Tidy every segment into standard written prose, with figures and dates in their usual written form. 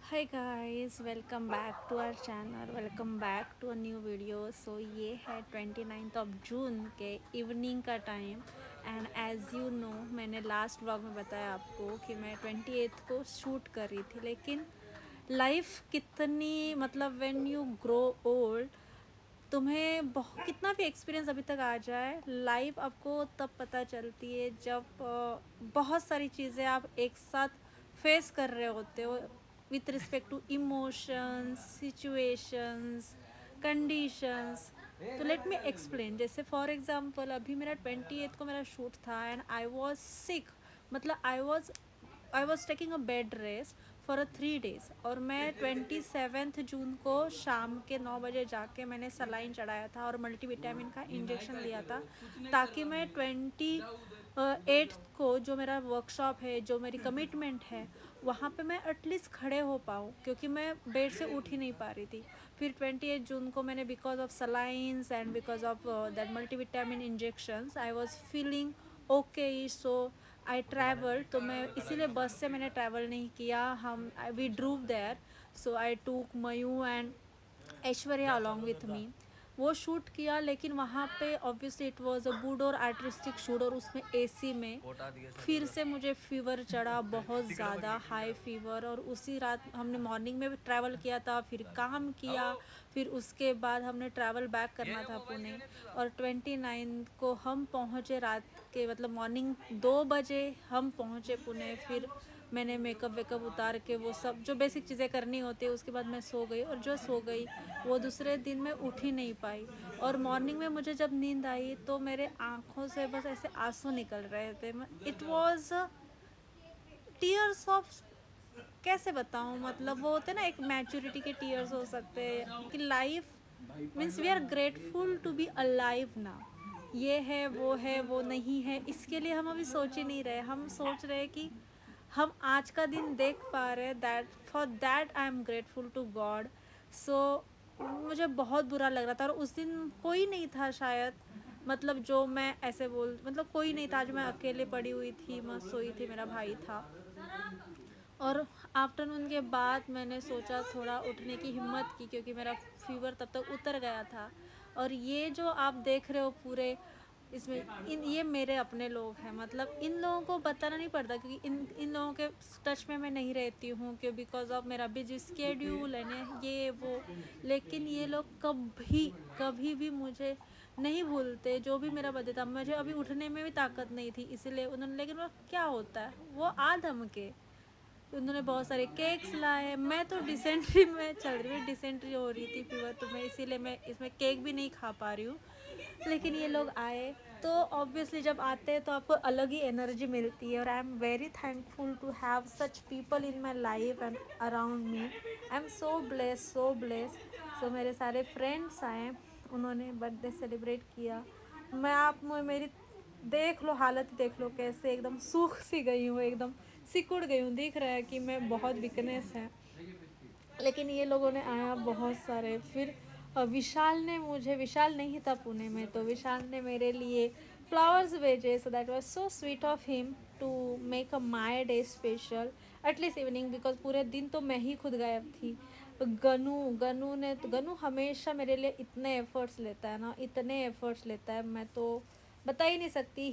Hi guys, welcome back to our channel. Welcome back to a new video. So ये है 29 of June के evening का time. And as you know, मैंने last vlog में बताया आपको कि मैं 28 को शूट कर रही थी। लेकिन लाइफ कितनी, मतलब व्हेन यू ग्रो ओल्ड, तुम्हें कितना भी एक्सपीरियंस अभी तक आ जाए, लाइफ आपको तब पता चलती है जब बहुत सारी चीज़ें आप एक साथ फेस कर रहे होते हो with respect to emotions, situations, conditions. तो लेट मी एक्सप्लेन। जैसे फॉर एग्जांपल, अभी मेरा 28 को मेरा शूट था एंड आई वॉज सिक। मतलब I was taking a bed rest for 3 days। और मैं 27 जून को शाम के 9 बजे जाके मैंने सलाइन चढ़ाया था और मल्टीविटामिन का इंजेक्शन लिया था, ताकि मैं 28 को जो मेरा वर्कशॉप है, जो मेरी कमिटमेंट है, वहाँ पे मैं एटलीस्ट खड़े हो पाऊँ, क्योंकि मैं बेड से उठ ही नहीं पा रही थी। फिर 28 जून को मैंने, because of salines and because of that multivitamin injections, I was feeling okay. So I travel, तो मैं इसीलिए बस से मैंने ट्रैवल नहीं किया। We ड्रूव there. So I took Mayu and Aishwarya along with me. वो शूट किया, लेकिन वहाँ पे obviously it was a outdoor artistic shoot, और उसमें एसी में फिर से मुझे फीवर चढ़ा, बहुत ज़्यादा हाई फीवर। और उसी रात हमने मॉर्निंग में भी ट्रैवल किया था, फिर काम किया, फिर उसके बाद हमने ट्रैवल बैक करना था पुणे। और 29 को हम पहुँचे रात के, मतलब मॉर्निंग 2 बजे हम पहुँचे पुणे। फिर मैंने मेकअप वेकअप उतार के वो सब जो बेसिक चीज़ें करनी होती है, उसके बाद मैं सो गई। और जो सो गई, वो दूसरे दिन मैं उठ ही नहीं पाई। और मॉर्निंग में मुझे जब नींद आई तो मेरे आँखों से बस ऐसे आंसू निकल रहे थे। इट वॉज टीयर्स ऑफ, कैसे बताऊँ, मतलब वो होते ना, एक मैच्योरिटी के टीयर्स हो सकते हैं कि life means we are grateful to be alive ना। ये है वो नहीं है, इसके लिए हम अभी सोच ही नहीं रहे। हम सोच रहे हैं कि हम आज का दिन देख पा रहे हैं, that for that I am grateful to God. So मुझे बहुत बुरा लग रहा था। और उस दिन कोई नहीं था शायद, मतलब जो मैं ऐसे मतलब कोई नहीं था। आज मैं अकेले पड़ी हुई थी, मैं सोई थी, मेरा भाई था। और आफ्टरनून के बाद मैंने सोचा, थोड़ा उठने की हिम्मत की, क्योंकि मेरा फीवर तब तक उतर गया था। और ये जो आप देख रहे हो पूरे इसमें, ये मेरे अपने लोग हैं। मतलब इन लोगों को बताना नहीं पड़ता, क्योंकि इन लोगों के टच में मैं नहीं रहती हूँ, क्यों, बिकॉज ऑफ मेरा बिजी स्केड्यूल एंड ये वो। लेकिन ये लोग कभी कभी भी मुझे नहीं भूलते। जो भी मेरा बर्थडे था, मुझे अभी उठने में भी ताकत नहीं थी, इसीलिए उन्होंने, लेकिन वो क्या होता है, वो आ धमके। उन्होंने बहुत सारे केक्स लाए। मैं तो डिसेंट्री में चल रही हूँ, डिसेंट्री हो रही थी, फीवर, तो मैं इसीलिए मैं इसमें केक भी नहीं खा पा रही हूँ। लेकिन ये लोग आए, तो ऑब्वियसली जब आते हैं तो आपको अलग ही एनर्जी मिलती है। और I am very thankful to have such people in my life and around me. I am so bless, so bless. So मेरे सारे फ्रेंड्स आए, उन्होंने बर्थडे सेलिब्रेट किया। मेरी देख लो, हालत देख लो, कैसे एकदम सूख सी गई हूँ, एकदम सिकुड़ गई हूँ। दिख रहा है कि मैं बहुत वीकनेस है। लेकिन ये लोगों ने आया बहुत सारे। फिर विशाल नहीं था पुणे में, तो विशाल ने मेरे लिए फ्लावर्स भेजे। So that was so sweet of him to make a my day special, at least evening, because पूरे दिन तो मैं ही खुद गायब थी। गनू हमेशा मेरे लिए इतने एफर्ट्स लेता है ना, इतने एफर्ट्स लेता है, मैं तो बता ही नहीं सकती।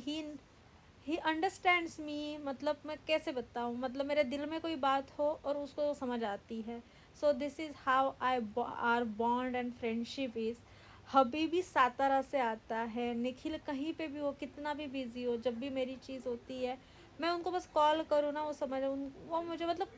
ही अंडरस्टैंड्स मी, मतलब मैं कैसे बताऊँ, मतलब मेरे दिल में कोई बात हो और उसको समझ आती है। So this is how our bond and friendship is. Habibi Satara से आता है, निखिल कहीं पे भी हो, कितना भी बिजी हो, जब भी मेरी चीज़ होती है, मैं उनको बस कॉल करूँ ना, वो मुझे, मतलब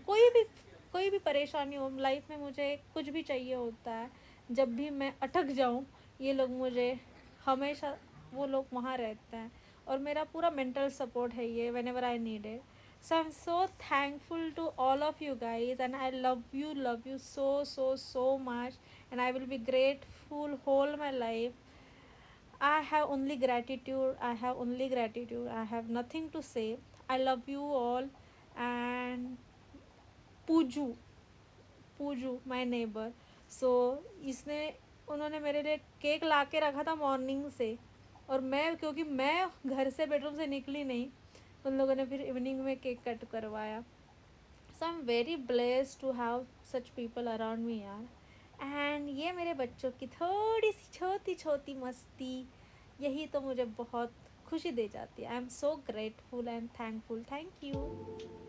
कोई भी परेशानी हो लाइफ में, मुझे कुछ भी चाहिए होता है, जब भी मैं अटक जाऊँ, ये लोग मुझे हमेशा, वो लोग वहाँ रहते हैं। और मेरा पूरा मेंटल सपोर्ट है ये, whenever I need it. So I am so thankful to all of you guys, and I love you so much, and I will be grateful whole my life. I have only gratitude, I have nothing to say. I love you all. And Puju Puju my neighbour, so इसने उन्होंने मेरे लिए cake ला के रखा था morning से। और मैं, क्योंकि मैं घर से बेडरूम से निकली नहीं, उन लोगों ने फिर इवनिंग में केक कट करवाया। So I am very blessed to have such people around me यार। एंड ये मेरे बच्चों की थोड़ी सी छोटी छोटी मस्ती, यही तो मुझे बहुत खुशी दे जाती है। आई am so grateful and thankful. Thank you.